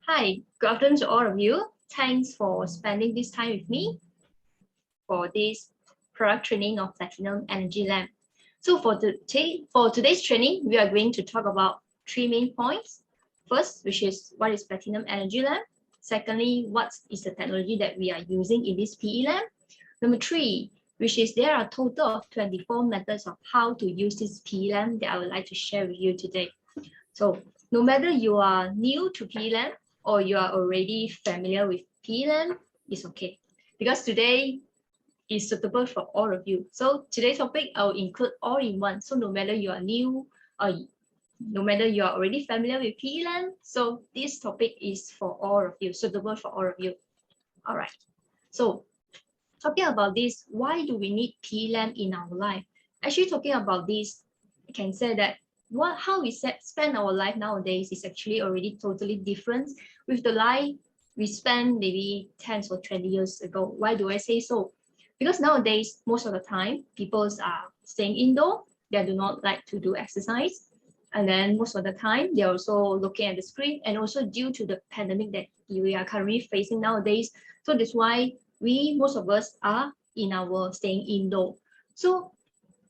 Hi, good afternoon to all of you. Thanks for spending this time with me for this product training of Platinum Energy Lamp. So for today's training, we are going to talk about three main points. First, which is what is Platinum Energy Lamp. Secondly, what is the technology that we are using in this PE lamp. Number three, which is there are a total of 24 methods of how to use this PE lamp that I would like to share with you today. So no matter you are new to PE lamp or you are already familiar with PE lamp, it's okay. Because today is suitable for all of you. So today's topic, I will include all in one. So no matter you are new or no matter you are already familiar with PE lamp, so this topic is for all of you, suitable for all of you. All right. So talking about this, why do we need PE lamp in our life? Actually talking about this, I can say that how we spend our life nowadays is actually already totally different with the life we spent maybe 10 or 20 years ago. Why do I say so? Because nowadays, most of the time, people are staying indoor. They do not like to do exercise. And then most of the time, they're also looking at the screen. And also due to the pandemic that we are currently facing nowadays. So that's why most of us are in our staying indoor. So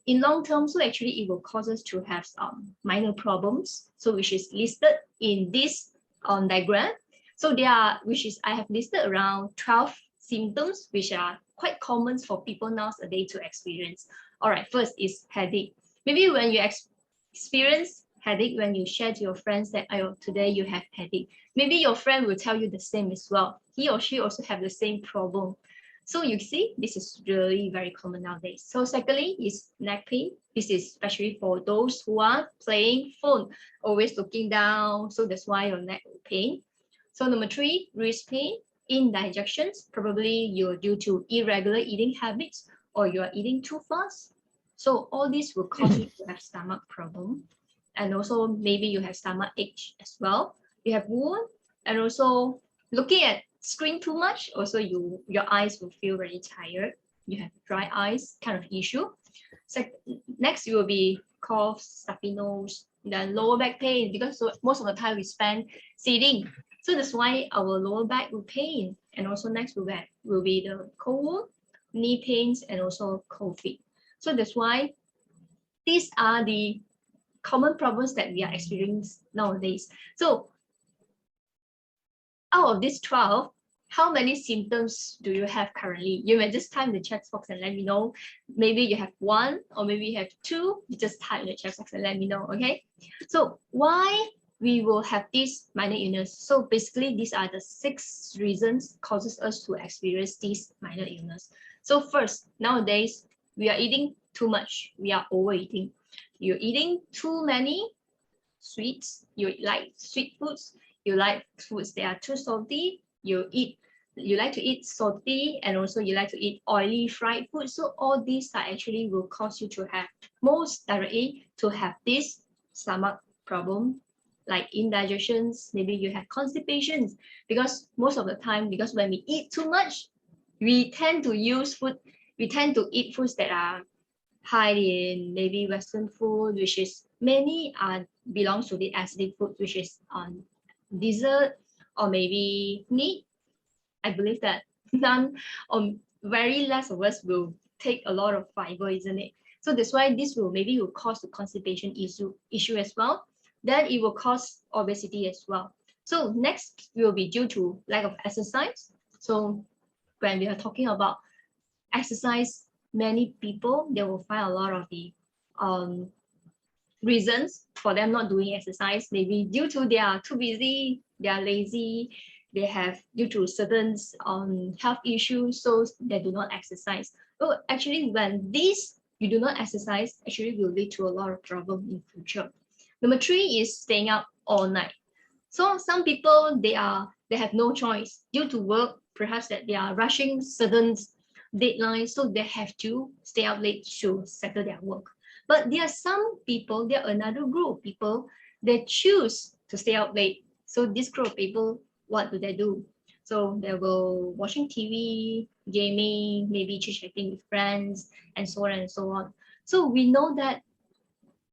in long term, so actually it will cause us to have some minor problems. So which is listed in this diagram. So I have listed around 12 symptoms which are quite common for people nowadays to experience. All right, first is headache. Maybe when you experience headache, when you share to your friends that today you have headache, maybe your friend will tell you the same as well. He or she also have the same problem. So you see, this is really very common nowadays. So secondly is neck pain. This is especially for those who are playing phone, always looking down. So that's why your neck will pain. So number three, wrist pain, indigestions. Probably you're due to irregular eating habits or you are eating too fast. So all this will cause you to have stomach problem. And also maybe you have stomach ache as well. You have wound and also looking at screen too much, also your eyes will feel very tired. You have dry eyes kind of issue. So next will be cough, stuffy nose, then lower back pain because most of the time we spend sitting. So that's why our lower back will pain. And also next will be the cold wound, knee pains, and also cold feet. So that's why these are the common problems that we are experiencing nowadays. So out of these 12, how many symptoms do you have currently? You may just type in the chat box and let me know. Maybe you have one or maybe you have two. You just type in the chat box and let me know, okay? So why we will have this minor illness? So basically, these are the 6 reasons causes us to experience this minor illness. So first, nowadays, we are eating too much. We are overeating. You're eating too many sweets. You like sweet foods. You like foods that are too salty. You like to eat salty and also you like to eat oily fried food. So all these are actually will cause you to have most directly to have this stomach problem like indigestions. Maybe you have constipations because most of the time, because when we eat too much, we tend to eat foods that are high in maybe Western food, which is many belongs to the acidic food, which is on dessert or maybe meat. I believe that none or very less of us will take a lot of fiber, isn't it? So that's why this will cause the constipation issue as well. Then it will cause obesity as well. So next will be due to lack of exercise. So when we are talking about exercise, many people they will find a lot of the reasons for them not doing exercise. Maybe due to they are too busy, they are lazy, they have due to certain health issues, so they do not exercise. So actually, when you do not exercise, actually will lead to a lot of problem in future. Number three is staying up all night. So some people they have no choice due to work, perhaps that they are rushing certain deadlines, so they have to stay up late to settle their work. But there are another group of people that choose to stay up late. So this group of people, what do they do? So they will watching TV, gaming, maybe chit-chatting with friends, and so on and so on. So we know that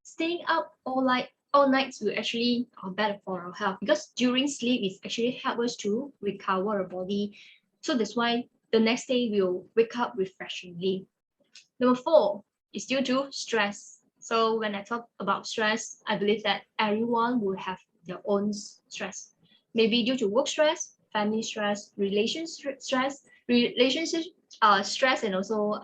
staying up all night all nights will actually better for our health, because during sleep it actually help us to recover our body. So that's why the next day we'll wake up refreshingly. Number 4 is due to stress. So when I talk about stress, I believe that everyone will have their own stress. Maybe due to work stress, family stress, relationship stress, stress, and also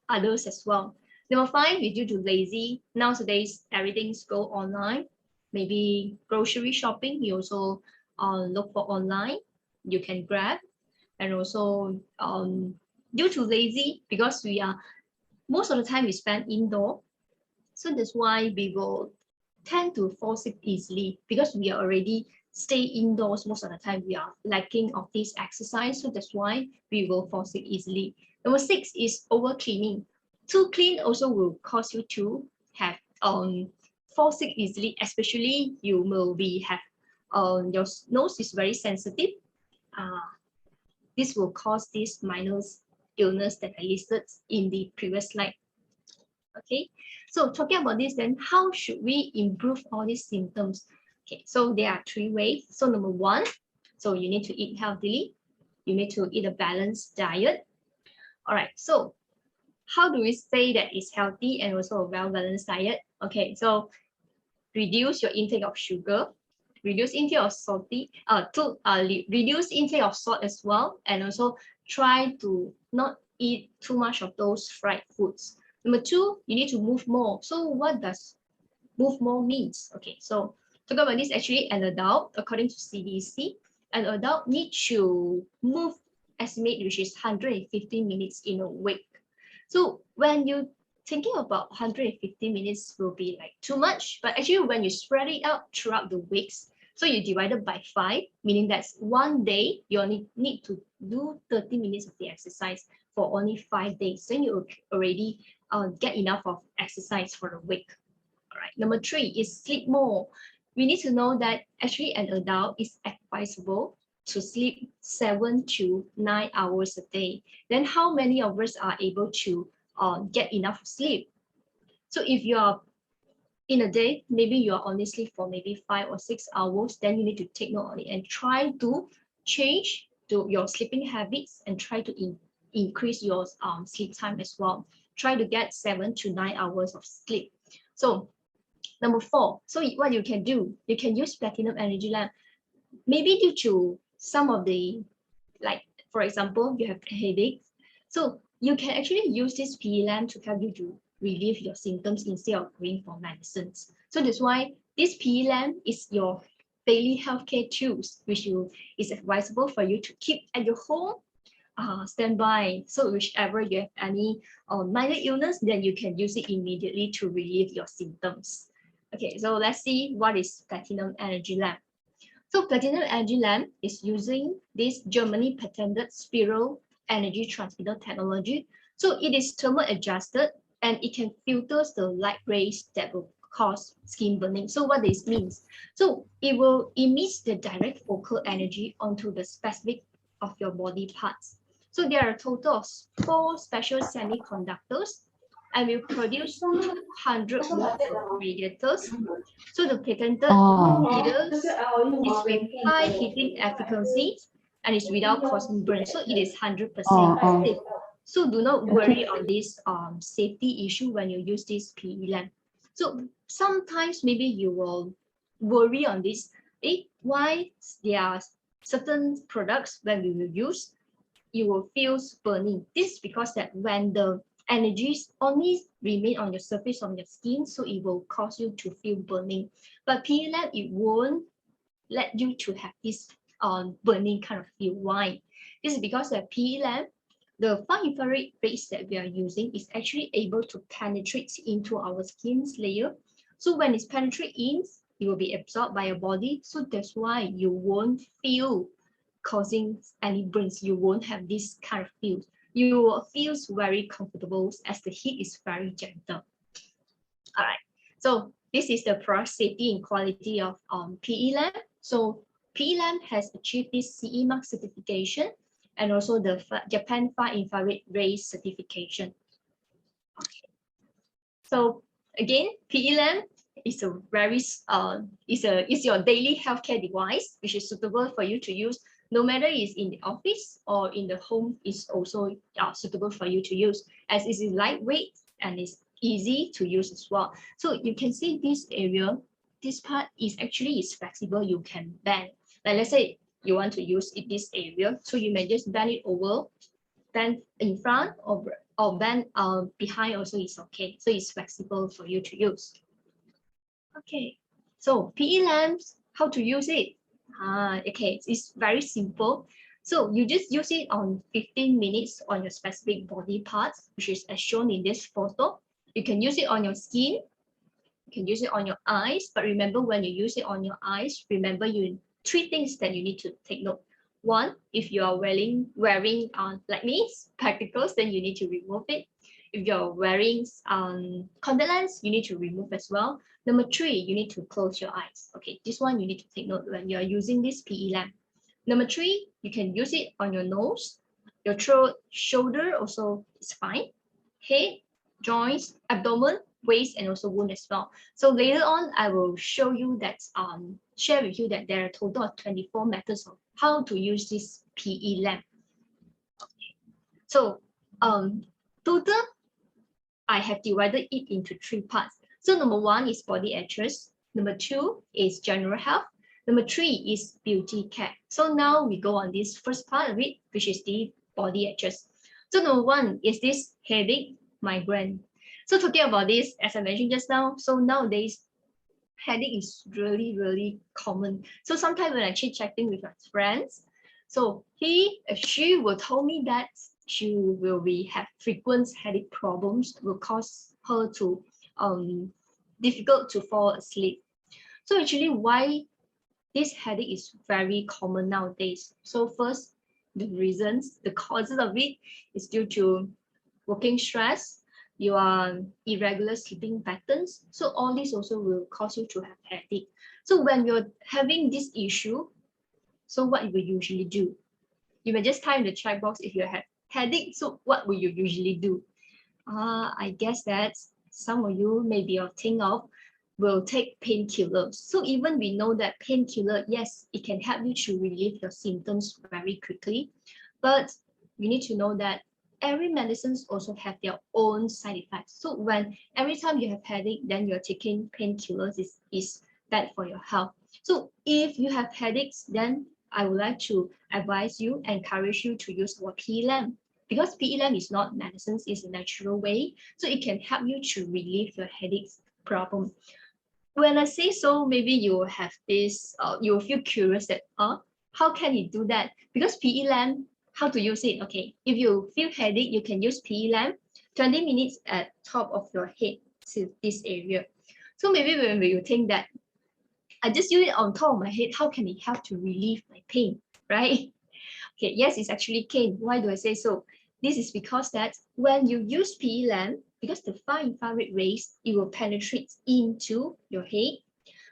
others as well. Number 5 is due to lazy. Nowadays, everything's go online. Maybe grocery shopping, you also look for online. You can grab. And also due to lazy, because we are most of the time we spend indoor. So that's why we will tend to fall sick easily, because we are already stay indoors most of the time. We are lacking of this exercise. So that's why we will fall sick easily. Number 6 is over cleaning. Too clean also will cause you to have fall sick easily, especially you will be have your nose is very sensitive. This will cause this minor illness that I listed in the previous slide. Okay, so talking about this, then how should we improve all these symptoms? Okay, so there are 3 ways. So number 1, so you need to eat healthily. You need to eat a balanced diet. All right, so how do we say that it's healthy and also a well-balanced diet? Okay, so reduce your intake of sugar, reduce intake of reduce intake of salt as well, and also try to not eat too much of those fried foods. Number 2, you need to move more. So what does move more means? Okay, so talk about this, actually an adult, according to CDC, an adult needs to move estimate which is 150 minutes in a week. So when you thinking about 150 minutes will be like too much, but actually when you spread it out throughout the weeks, so you divide it by 5, meaning that's one day you only need to do 30 minutes of the exercise for only 5 days. Then you already get enough of exercise for the week. All right. Number 3 is sleep more. We need to know that actually an adult is advisable to sleep 7 to 9 hours a day. Then how many of us are able to get enough sleep? So if you are in a day, maybe you are only sleep for maybe 5 or 6 hours, then you need to take note on it and try to change to your sleeping habits and try to increase your sleep time as well. Try to get 7 to 9 hours of sleep. So number 4, so what you can do, you can use Platinum Energy Lamp. Maybe due to some of the, like for example, you have headaches, so you can actually use this PE lamp to help you to relieve your symptoms instead of going for medicines. So that's why this PE lamp is your daily healthcare tools, which is advisable for you to keep at your home standby. So whichever you have any minor illness, then you can use it immediately to relieve your symptoms. Okay, so let's see what is Platinum Energy Lamp. So Platinum Energy Lamp is using this Germany patented spiral energy transmitter technology. So it is thermal adjusted and it can filter the light rays that will cause skin burning. So what this means? So it will emit the direct focal energy onto the specific of your body parts. So there are a total of 4 special semiconductors and will produce 200 watts of radiators. So the patented heaters is with high heating efficiency and is without causing burn. So it is 100% safe. So do not worry on this safety issue when you use this PE lamp. So sometimes maybe you will worry on this. Why there are certain products when we will use, you will feel burning. This is because that when the energies only remain on your surface of your skin, so it will cause you to feel burning. But PE lamp, it won't let you to have this burning kind of feel. Why? This is because the PE lamp, the far infrared rays that we are using is actually able to penetrate into our skin's layer. So when it's penetrate in, it will be absorbed by your body. So that's why you won't feel causing any burns. You won't have this kind of feel. You will feel very comfortable as the heat is very gentle. All right. So this is the product safety and quality of PE lamp. So PE lamp has achieved this CE mark certification and also the Japan Far Infrared Rays certification. Okay. So again, PE lamp it's a very it's your daily healthcare device, which is suitable for you to use no matter it's in the office or in the home. Is also suitable for you to use, as it is lightweight and it's easy to use as well. So you can see this area, this part is actually is flexible. You can bend, like let's say you want to use it this area, so you may just bend it over, bend in front, or bend behind also is okay. So it's flexible for you to use. Okay, so PE lamps, how to use it? Okay, it's very simple. So you just use it on 15 minutes on your specific body parts, which is as shown in this photo. You can use it on your skin, you can use it on your eyes, but remember when you use it on your eyes, remember three things that you need to take note. One, if you are wearing like me, spectacles, then you need to remove it. If you're wearing contact lens, you need to remove as well. Number three, you need to close your eyes. Okay, this one you need to take note when you're using this PE lamp. Number three, you can use it on your nose, your throat, shoulder also is fine. Head, joints, abdomen, waist, and also wound as well. So later on, I will show you that share with you that there are a total of 24 methods of how to use this PE lamp. So total, I have divided it into three parts. So number one is body address. Number two is general health. Number three is beauty care. So now we go on this first part of it, which is the body address. So number one is this headache, migraine. So talking about this, as I mentioned just now, so nowadays headache is really common. So sometimes when I chit-chatting with my friends, so she will tell me that she will have frequent headache problems, will cause her to difficult to fall asleep. So actually why this headache is very common nowadays. So first, the reasons, the causes of it is due to working stress, your irregular sleeping patterns. So all this also will cause you to have headache. So when you're having this issue, so what you will usually do? You may just type in the chat box if you have headache. So what will you usually do? I guess that some of you maybe think of will take painkillers. So even we know that painkiller, yes, it can help you to relieve your symptoms very quickly, but you need to know that every medicines also have their own side effects. So when every time you have headache, then you're taking painkillers is bad for your health. So if you have headaches, then I would like to advise you, encourage you to use our PE lamp, because PE lamp is not medicines, it's a natural way. So it can help you to relieve your headaches problem. When I say so, maybe you will have this, you will feel curious that, how can you do that? Because PE lamp, how to use it? Okay, if you feel headache, you can use PE lamp 20 minutes at top of your head to this area. So maybe when you think that I just use it on top of my head, how can it help to relieve my pain, right? Okay, yes, it's actually cane. Why do I say so? This is because that when you use PE lamp, because the far infrared rays, it will penetrate into your head.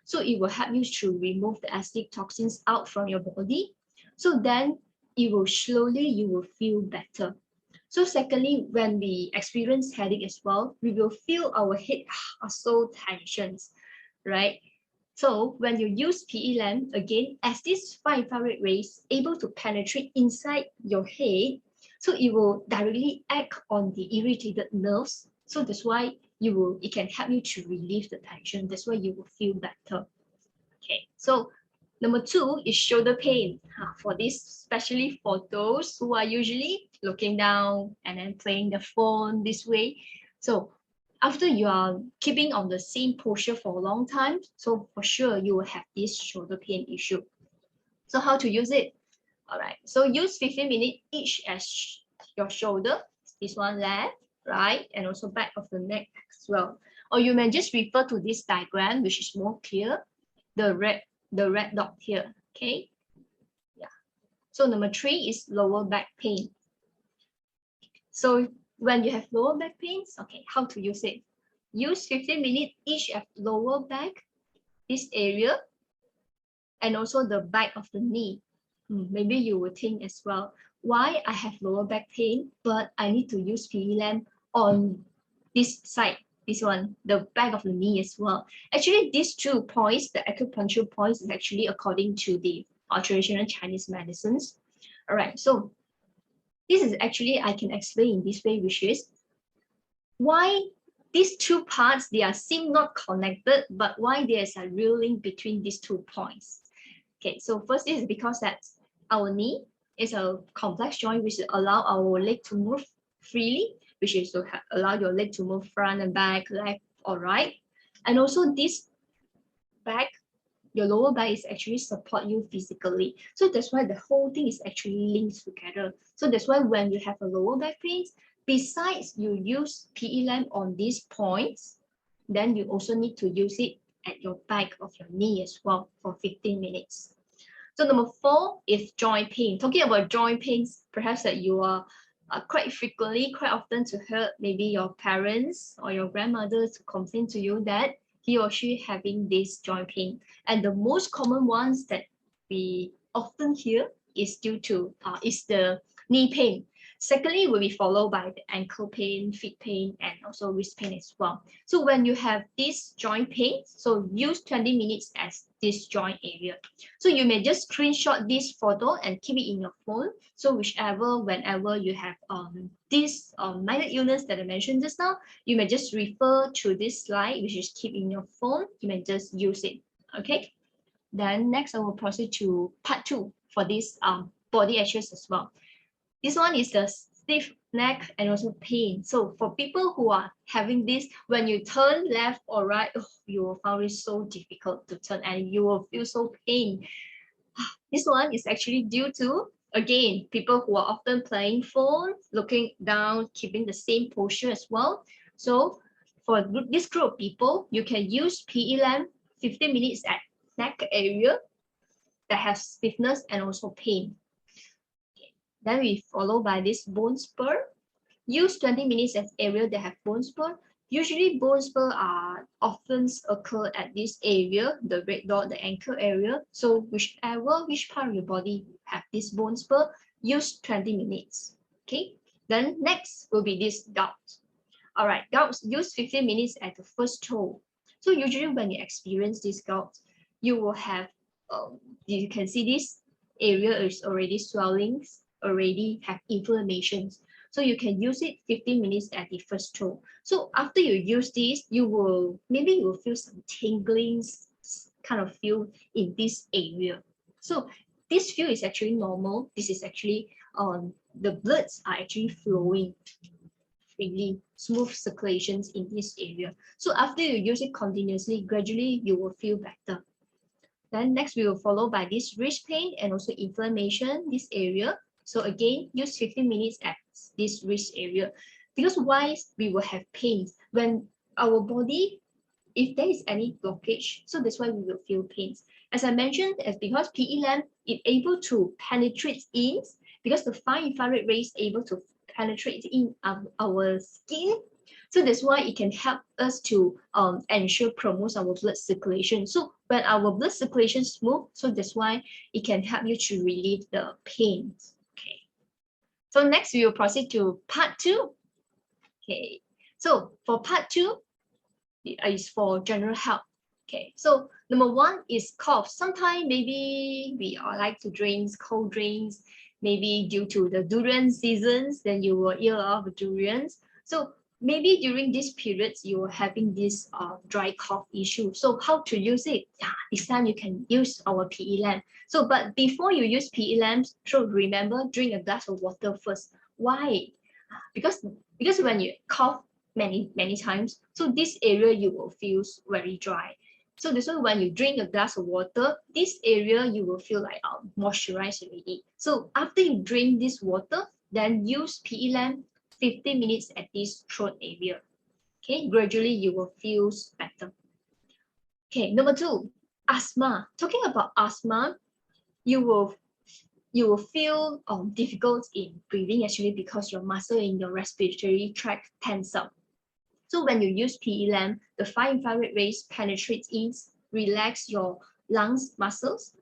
So it will help you to remove the acidic toxins out from your body. So then it will slowly, you will feel better. So secondly, when we experience headache as well, we will feel our head are so tensions, right? So when you use PE lamp, again, as this far infrared rays able to penetrate inside your head, so it will directly act on the irritated nerves. So that's why it can help you to relieve the tension. That's why you will feel better. Okay, so number two is shoulder pain. For this, especially for those who are usually looking down and then playing the phone this way. So after you are keeping on the same posture for a long time, so for sure you will have this shoulder pain issue. So how to use it? All right, so use 15 minutes each as your shoulder, this one left, right, and also back of the neck as well. Or you may just refer to this diagram, which is more clear, the red dot here, okay? Yeah. So number three is lower back pain. So when you have lower back pains, okay, how to use it? Use 15 minutes each at lower back, this area, and also the back of the knee. Maybe you will think as well, why I have lower back pain, but I need to use PE lamp on this side? this one, the back of the knee as well. Actually, these 2 points, the acupuncture points, is actually according to the traditional Chinese medicines. All right, so this is actually, I can explain in this way, which is why these 2 parts, they are seem not connected, but why there's a real link between these 2 points. Okay, so first is because that our knee is a complex joint which allow our leg to move freely, which is to allow your leg to move front and back, left or right. And also this back, your lower back is actually support you physically. So that's why the whole thing is actually linked together. So that's why when you have a lower back pain, besides you use PE lamp on these points, then you also need to use it at your back of your knee as well for 15 minutes. So number 4 is joint pain. Talking about joint pains, perhaps that you are quite frequently, quite often to hear maybe your parents or your grandmother to complain to you that he or she having this joint pain. And the most common ones that we often hear is due to is the knee pain. Secondly, will be followed by the ankle pain, feet pain, and also wrist pain as well. So when you have this joint pain, so use 20 minutes as this joint area. So you may just screenshot this photo and keep it in your phone. So whenever you have this minor illness that I mentioned just now, you may just refer to this slide, which is keep in your phone. You may just use it. Okay. Then next, I will proceed to part 2 for this body exercise as well. This one is the stiff neck and also pain. So for people who are having this, when you turn left or right, you will find it so difficult to turn and you will feel so pain. This one is actually due to, again, people who are often playing phone, looking down, keeping the same posture as well. So for this group of people, you can use PE lamp 15 minutes at neck area that has stiffness and also pain. Then we follow by this bone spur. Use 20 minutes at area that have bone spur. Usually bone spur are often occur at this area, the red dot, the ankle area. So which part of your body have this bone spur, use 20 minutes. Okay. Then next will be this gout. All right, gout, use 15 minutes at the first toe. So usually when you experience this gout, you will have, you can see this area is already swelling, already have inflammations. So you can use it 15 minutes at the first toe. So after you use this, you will feel some tinglings kind of feel in this area. So this feel is actually normal. This is actually the bloods are actually flowing freely, smooth circulations in this area. So after you use it continuously, gradually you will feel better. Then next we will follow by this wrist pain and also inflammation, this area. So again, use 15 minutes at this wrist area. Because why we will have pains when our body, if there is any blockage, so that's why we will feel pains. As I mentioned, as because PE lamp is able to penetrate in, because the fine infrared rays able to penetrate in our skin. So that's why it can help us to ensure promotes our blood circulation. So when our blood circulation is smooth, so that's why it can help you to relieve the pains. Okay. So next we will proceed to part 2. Okay. So for part 2 is for general health. Okay. So number 1 is cough. Sometimes maybe we like to drink cold drinks. Maybe due to the durian seasons, then you will eat a lot of durians. So maybe during these periods you are having this dry cough issue. So how to use it? This time you can use our PE lamp. So but before you use PE lamps, so remember, drink a glass of water first. Why? Because when you cough many times, so this area you will feel very dry. So this one, when you drink a glass of water, this area you will feel like moisturized already. So after you drink this water, then use PE lamp 15 minutes at this throat area. Okay, gradually you will feel better. Okay, number 2, asthma. Talking about asthma, you will feel difficult in breathing actually because your muscle in your respiratory tract tense up. So when you use PE lamp, the fine infrared rays penetrate in, relax your lungs muscles.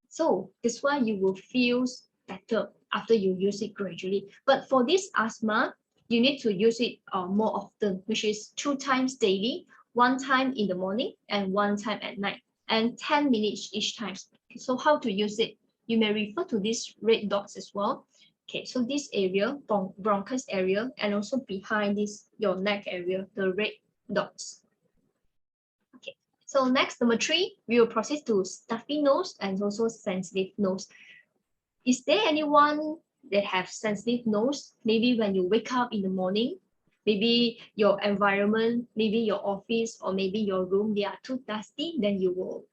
So that's why you will feel better after you use it gradually. But for this asthma, you need to use it more often, which is 2 times daily, 1 time in the morning and 1 time at night, and 10 minutes each time. So how to use it? You may refer to these red dots as well. Okay, so this area, bronchus area, and also behind this, your neck area, the red dots. Okay, so next, number 3, we will proceed to stuffy nose and also sensitive nose. Is there anyone that have sensitive nose? Maybe when you wake up in the morning, maybe your environment, maybe your office, or maybe your room, they are too dusty, then you will,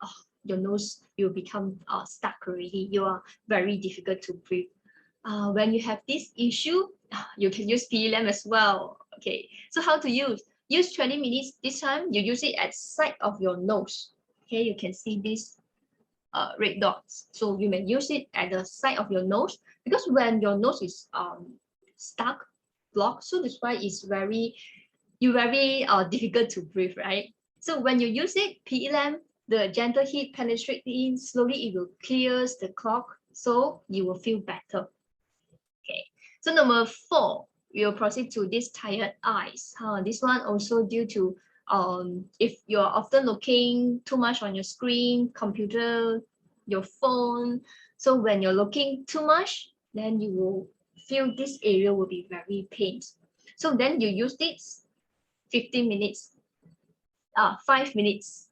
your nose, you will become stuck already. You are very difficult to breathe. When you have this issue, you can use PLM as well. Okay, so how to use? Use 20 minutes. This time you use it at side of your nose. Okay, you can see this red dots. So you may use it at the side of your nose, because when your nose is stuck, blocked, so that's why it's very difficult to breathe, right? So when you use it, PLM, the gentle heat penetrates in, slowly it will clears the clog, so you will feel better. Okay, so number 4, we will proceed to this tired eyes. This one also due to if you're often looking too much on your screen, computer, your phone. So when you're looking too much, then you will feel this area will be very pained. So then you use this 15 minutes, 5 minutes,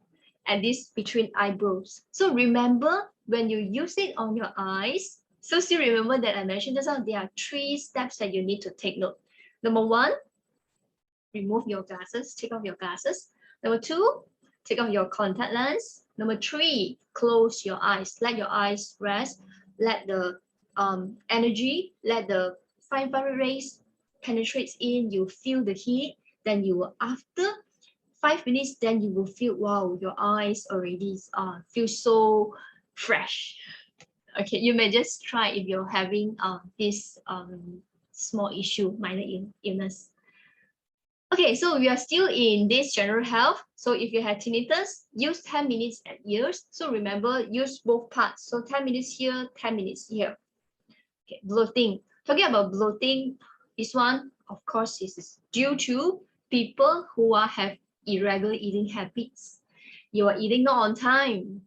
and this between eyebrows. So remember, when you use it on your eyes, so still remember that I mentioned just now, there are 3 steps that you need to take note. Number 1, remove your glasses, take off your glasses. Number 2, take off your contact lens. Number 3, close your eyes. Let your eyes rest. Let the energy, let the fine infrared rays penetrate in. You feel the heat. Then you will, after 5 minutes, then you will feel, wow, your eyes already feel so fresh. Okay, you may just try if you're having this small issue, minor illness. Okay, so we are still in this general health. So if you have tinnitus, use 10 minutes at ears. So remember, use both parts. So 10 minutes here, 10 minutes here. Okay, bloating. Talking about bloating, this one, of course, is due to people who have irregular eating habits. You are eating not on time,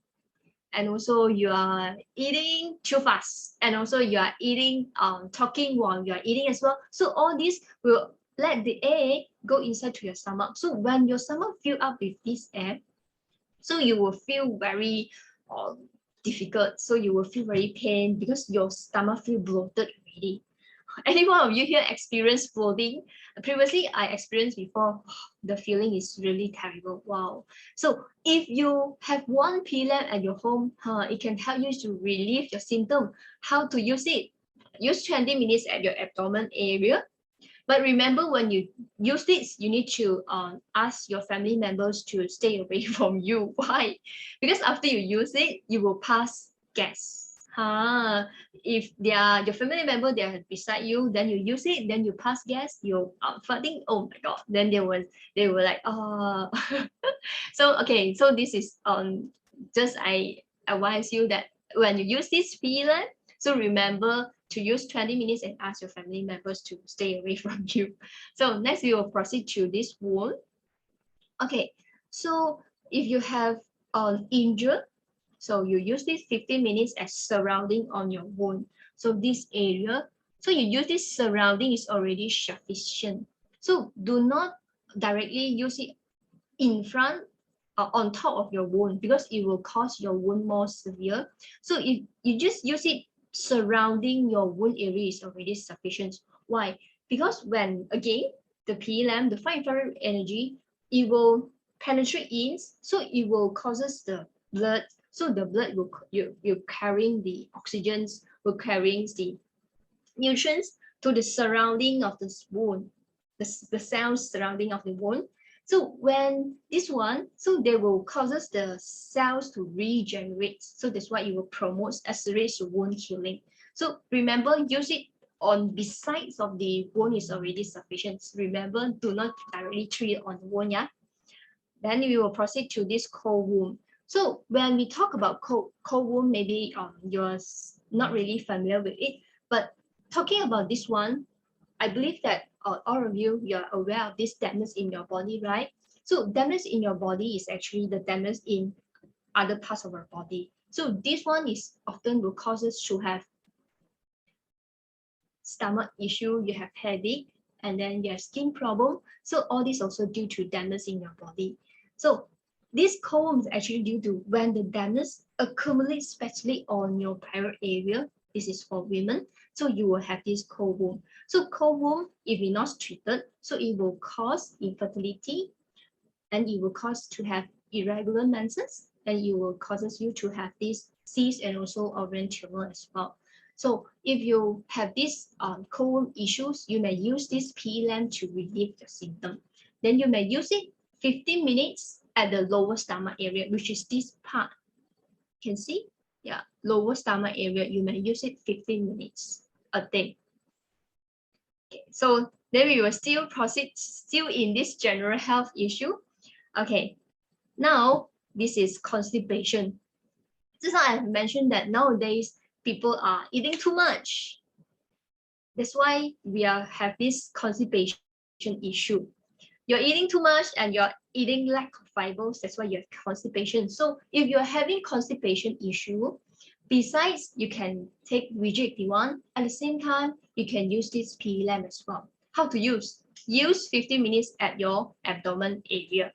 and also you are eating too fast, and also you are eating talking while you are eating as well. So all this will let the air go inside to your stomach. So when your stomach fill up with this air, so you will feel very difficult. So you will feel very pain because your stomach feel bloated already. Any one of you here experience bloating? Previously, I experienced before. The feeling is really terrible. Wow. So if you have one PLM at your home, it can help you to relieve your symptom. How to use it? Use 20 minutes at your abdomen area. But remember, when you use this, you need to ask your family members to stay away from you. Why? Because after you use it, you will pass gas. If they are your family member, they are beside you, then you use it, then you pass gas, you're farting. Oh my god! Then they were like, So okay, so this is just I advise you that when you use this feeler, so remember to use 20 minutes and ask your family members to stay away from you. So next we will proceed to this wound. Okay, so if you have injured, so you use this 15 minutes as surrounding on your wound. So this area, so you use this surrounding is already sufficient. So do not directly use it in front on top of your wound, because it will cause your wound more severe. So if you just use it surrounding your wound area is already sufficient. Why? Because when again the PLM, the fine infrared energy, it will penetrate in, so it will causes the blood. So the blood will you carrying the oxygens, will carrying the nutrients to the surrounding of this wound, the cells surrounding of the wound. So when this one, so they will causes the cells to regenerate. So that's why it will promote, accelerates wound healing. So remember, use it on besides of the wound is already sufficient. Remember, do not directly treat on the wound, yeah? Then we will proceed to this cold wound. So when we talk about cold wound, maybe you're not really familiar with it, but talking about this one, I believe that all of you are aware of this dampness in your body, right? So dampness in your body is actually the dampness in other parts of our body. So this one is often will cause us to have stomach issue, you have headache, and then you have skin problem. So all this also due to dampness in your body. So this cold is actually due to when the dampness accumulates, especially on your private area. This is for women. So you will have this cold womb. So cold womb, if you're not treated, so it will cause infertility, and it will cause to have irregular menses, and it will causes you to have this cyst and also ovarian tumor as well. So if you have these cold issues, you may use this PE lamp to relieve the symptom. Then you may use it 15 minutes at the lower stomach area, which is this part. You can see, yeah, lower stomach area, you may use it 15 minutes a day. Okay, so then we will still proceed still in this general health issue. Okay, now this is constipation. Just like I mentioned that nowadays people are eating too much. That's why we have this constipation issue. You're eating too much and you're eating lack of fibers. That's why you have constipation. So if you're having constipation issue, besides you can take WGD1, at the same time you can use this PE lamp as well. How to use? Use 15 minutes at your abdomen area.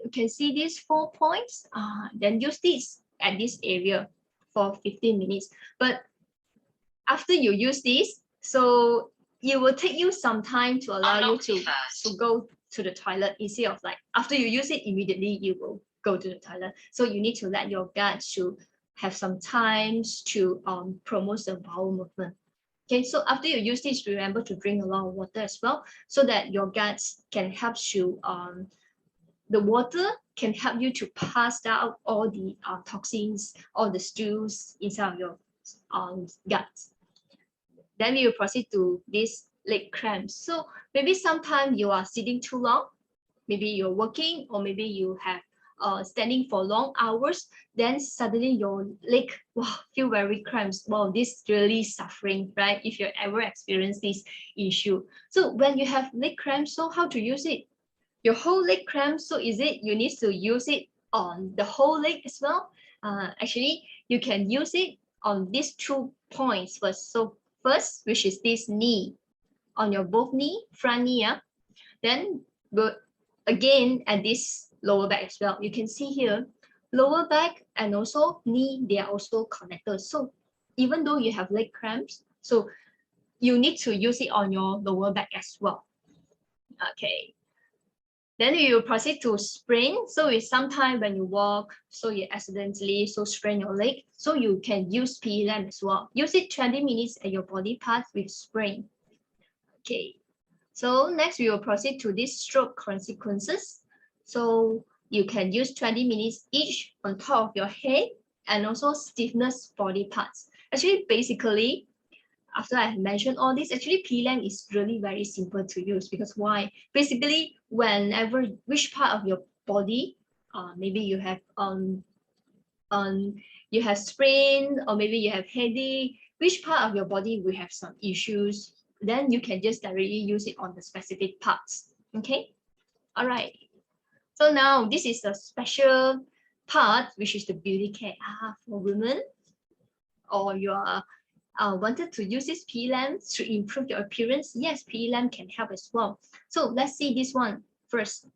You can see these 4 points, then use this at this area for 15 minutes. But after you use this, so it will take you some time to allow you to go to the toilet, instead of like after you use it immediately you will go to the toilet. So you need to let your gut to have some time to promote the bowel movement. Okay, so after you use this, remember to drink a lot of water as well, so that your guts can help you the water can help you to pass out all the toxins, all the stools inside of your guts. Then we will proceed to this leg cramps. So maybe sometimes you are sitting too long, maybe you're working, or maybe you have standing for long hours, then suddenly your leg feel very cramps. Wow, this really suffering, right? If you ever experience this issue. So when you have leg cramps, so how to use it? Your whole leg cramps, so is it you need to use it on the whole leg as well? Actually, you can use it on these 2 points first. So first, which is this knee, on your both knee, front knee, then again at this lower back as well. You can see here, lower back and also knee, they are also connected. So even though you have leg cramps, so you need to use it on your lower back as well. Okay. Then you will proceed to sprain. So it's sometimes when you walk, so you accidentally sprain your leg. So you can use PE lamp as well. Use it 20 minutes at your body part with sprain. Okay. So next we will proceed to this stroke consequences. So you can use 20 minutes each on top of your head, and also stiffness body parts. Actually, basically, after I mentioned all this, actually PE lamp is really very simple to use, because why? Basically, whenever which part of your body, maybe you have sprain, or maybe you have headache, which part of your body will have some issues, then you can just directly use it on the specific parts. Okay, all right. So now this is a special part, which is the beauty care for women, or you are wanted to use this PE lamp to improve your appearance. Yes, PE lamp can help as well. So let's see this one first.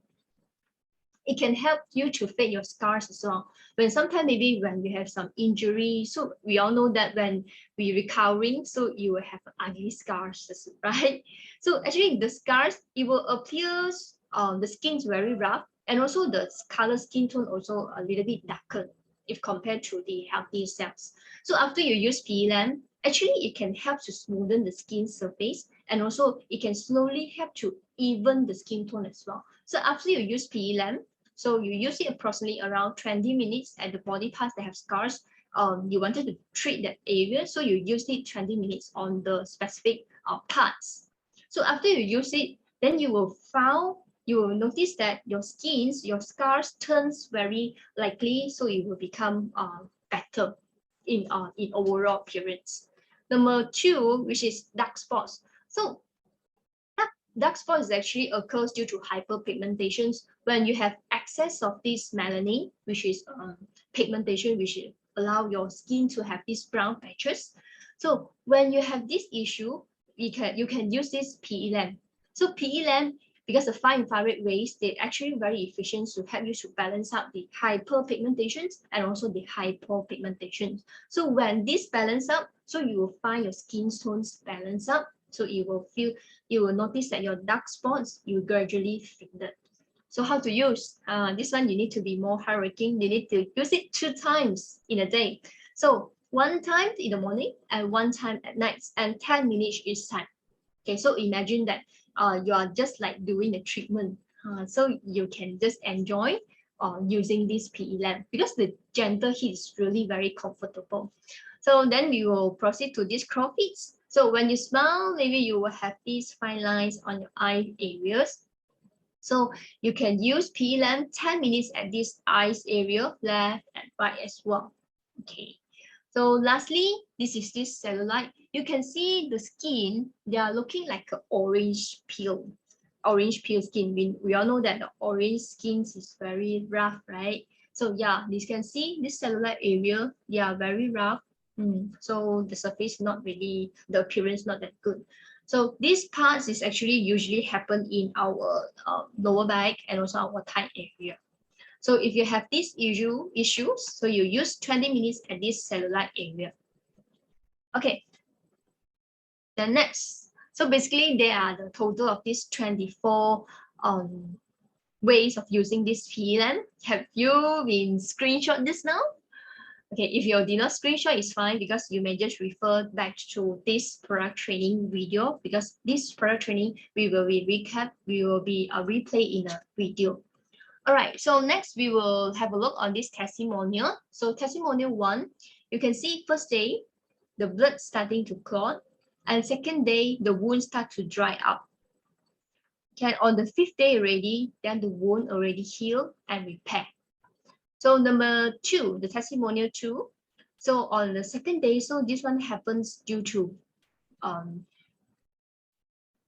It can help you to fade your scars as well. When sometimes maybe when you have some injury, so we all know that when we recovering, so you will have ugly scars, right? So actually the scars, it will appear the skin is very rough, and also the color skin tone also a little bit darker if compared to the healthy cells. So after you use PE lamp, actually it can help to smoothen the skin surface, and also it can slowly help to even the skin tone as well. So after you use PE lamp, so you use it approximately around 20 minutes at the body parts that have scars. You wanted to treat that area, so you use it 20 minutes on the specific parts. So after you use it, then you will notice that your scars turns very likely, so it will become better in overall appearance. Number 2, which is dark spots. So dark spots actually occurs due to hyperpigmentations when you have excess of this melanin, which is pigmentation, which allow your skin to have these brown patches. So when you have this issue, you can use this PE lamp. So PE lamp, because the far infrared rays, they're actually very efficient to help you to balance out the hyperpigmentations and also the hypopigmentations. So when this balance out, so you will find your skin tones balance up. So you will notice that your dark spots you gradually faded. So how to use? This one you need to be more hardworking. You need to use it 2 times in a day. So 1 time in the morning and 1 time at night, and 10 minutes each time. Okay, so imagine that you are just like doing a treatment. So you can just enjoy using this PE lamp because the gentle heat is really very comfortable. So then we will proceed to these crawfids. So when you smile, maybe you will have these fine lines on your eye areas. So you can use PE lamp 10 minutes at this eyes area, left and right as well. Okay. So lastly, this is this cellulite. You can see the skin, they are looking like an orange peel skin. We all know that the orange skin is very rough, right? So yeah, you can see this cellulite area, they are very rough. So the surface not really, the appearance not that good. So these parts is actually usually happen in our lower back and also our thigh area. So if you have these issues, so you use 20 minutes at this cellulite area. Okay, the next. So basically, there are the total of these 24 ways of using this PE lamp. Have you been screenshot this now? Okay, if you did not screenshot, it's fine because you may just refer back to this product training video because this product training we will be replay in a video. All right, so next we will have a look on this testimonial. So testimonial 1, you can see first day, the blood starting to clot, and second day, the wound start to dry up. Okay, on the 5th day already, then the wound already healed and repaired. So number 2, the testimonial 2. So on the 2nd day, so this one happens due to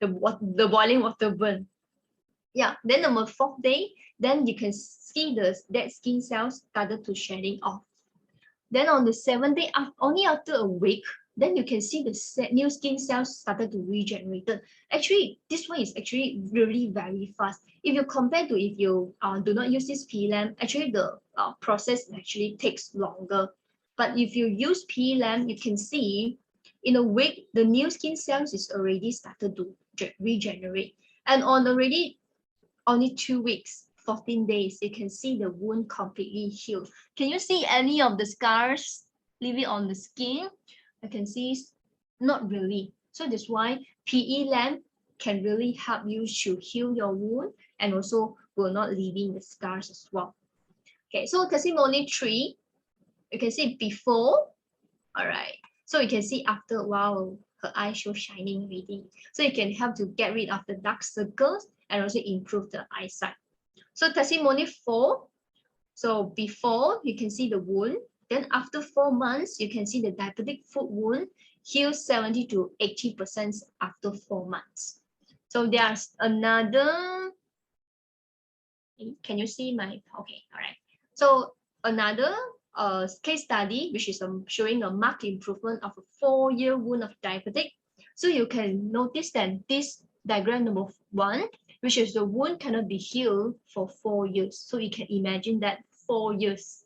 the boiling water burn. Yeah, then number 4th day, then you can see the dead skin cells started to shedding off. Then on the 7th day, only after a week, then you can see the new skin cells started to regenerate. Actually, this one is actually really very fast. If you compare to if you do not use this PE lamp, actually the process actually takes longer. But if you use PE lamp, you can see in a week, the new skin cells is already started to regenerate. And on already only 2 weeks, 14 days, you can see the wound completely healed. Can you see any of the scars leaving on the skin? I can see not really. So that's why PE lamp can really help you to heal your wound and also will not leaving the scars as well. Okay, so testimony 3, you can see before. All right, so you can see after a while, her eyes show shining already. So it can help to get rid of the dark circles and also improve the eyesight. So testimony 4, so before you can see the wound, then after 4 months, you can see the diabetic foot wound heals 70 to 80% after 4 months. So there's another, can you see my, okay, all right. So another case study, which is showing a marked improvement of a 4-year wound of diabetic. So you can notice that this diagram number 1, which is the wound cannot be healed for 4 years. So you can imagine that 4 years.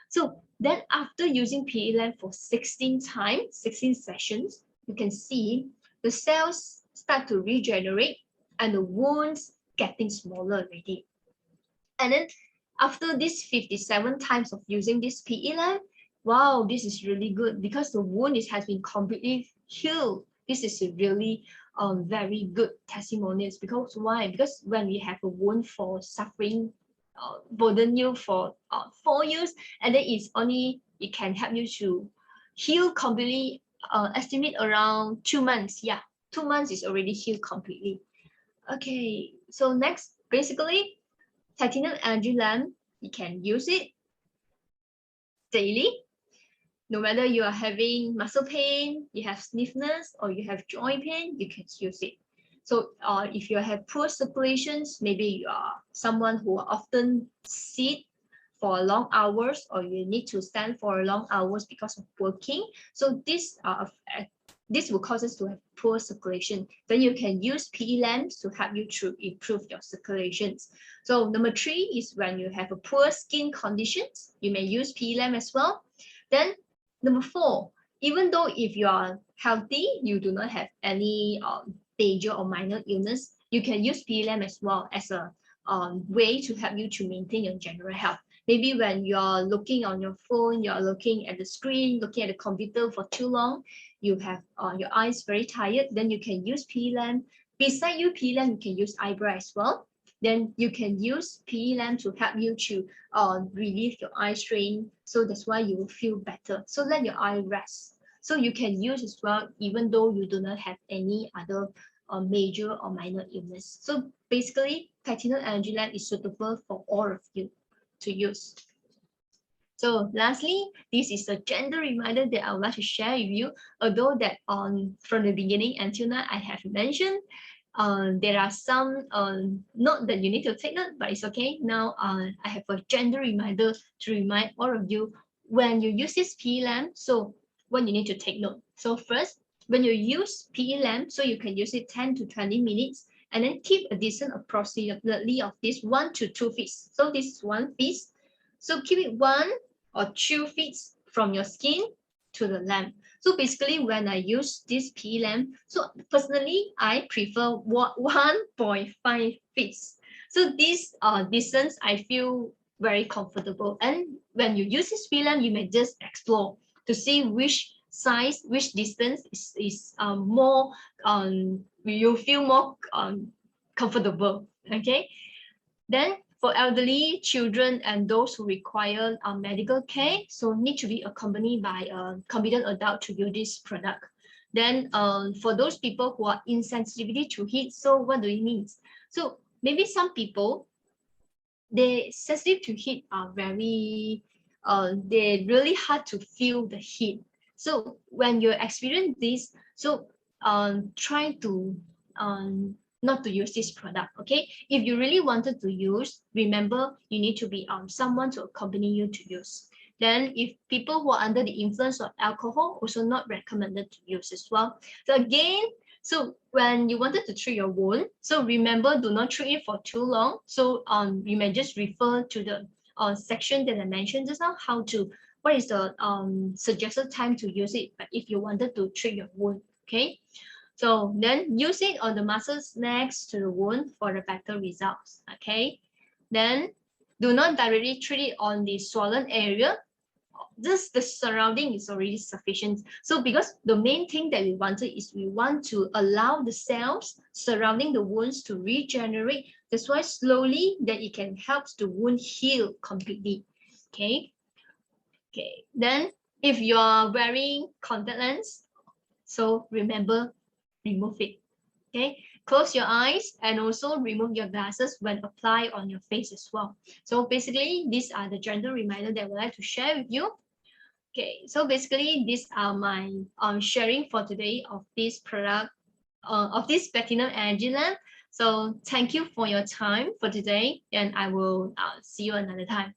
So then after using PE lamp for 16 times, 16 sessions, you can see the cells start to regenerate and the wounds getting smaller already. And then after this 57 times of using this PE lamp, wow, this is really good because the wound has been completely healed. This is a really very good testimonials. Because why? Because when we have a wound for suffering, burden you for 4 years, and then it can help you to heal completely. Estimate around 2 months. Yeah, 2 months is already healed completely. Okay, so next, basically, titanium energy lamp, you can use it daily. No matter you are having muscle pain, you have stiffness, or you have joint pain, you can use it. So if you have poor circulations, maybe you are someone who often sit for long hours, or you need to stand for long hours because of working. So this will cause us to have poor circulation. Then you can use PE lamps to help you to improve your circulations. So number 3 is when you have a poor skin conditions, you may use PE lamp as well. Then number 4, even though if you are healthy, you do not have any major or minor illness, you can use PE lamp as well as a way to help you to maintain your general health. Maybe when you're looking on your phone, you're looking at the screen, looking at the computer for too long, you have your eyes very tired, then you can use PE lamp. Beside you PE lamp, you can use eyebrow as well. Then you can use PE lamp to help you to relieve your eye strain. So that's why you will feel better. So let your eye rest. So you can use as well, even though you do not have any other major or minor illness. So basically, Platinum Energy Lamp is suitable for all of you to use. So lastly, this is a gentle reminder that I would like to share with you. Although that from the beginning until now, I have mentioned there are some note that you need to take note, but it's okay. Now I have a gentle reminder to remind all of you when you use this PE lamp. So what you need to take note. So first, when you use PE lamp, so you can use it 10 to 20 minutes, and then keep a distance approximately of this 1 to 2 feet. So this is 1 feet. So keep it 1 or 2 feet from your skin to the lamp. So basically, when I use this PE lamp, so personally, I prefer 1.5 feet. So this distance, I feel very comfortable. And when you use this PE lamp, you may just explore to see which size, which distance is more, you feel more comfortable. Okay. Then for elderly, children, and those who require medical care, so need to be accompanied by a competent adult to use this product. Then for those people who are insensitivity to heat, so what do it mean? So maybe some people, they sensitive to heat are very, they're really hard to feel the heat. So when you experience this, so try to not to use this product. Okay, if you really wanted to use, remember you need to be someone to accompany you to use. Then if people who are under the influence of alcohol, also not recommended to use as well. So again, so when you wanted to treat your wound, so remember, do not treat it for too long. So you may just refer to the section that I mentioned just now, what is the suggested time to use it, but if you wanted to treat your wound. Okay, so then use it on the muscles next to the wound for the better results. Okay, then do not directly treat it on the swollen area. Just the surrounding is already sufficient. So because the main thing that we wanted is we want to allow the cells surrounding the wounds to regenerate. That's why slowly that it can help the wound heal completely. Okay. Okay. Then if you are wearing contact lens, so remember, remove it. Okay. Close your eyes and also remove your glasses when applied on your face as well. So basically, these are the gentle reminder that I would like to share with you. Okay, so basically these are my sharing for today of this product, of this Platinum Energy Lamp. So thank you for your time for today, and I will see you another time.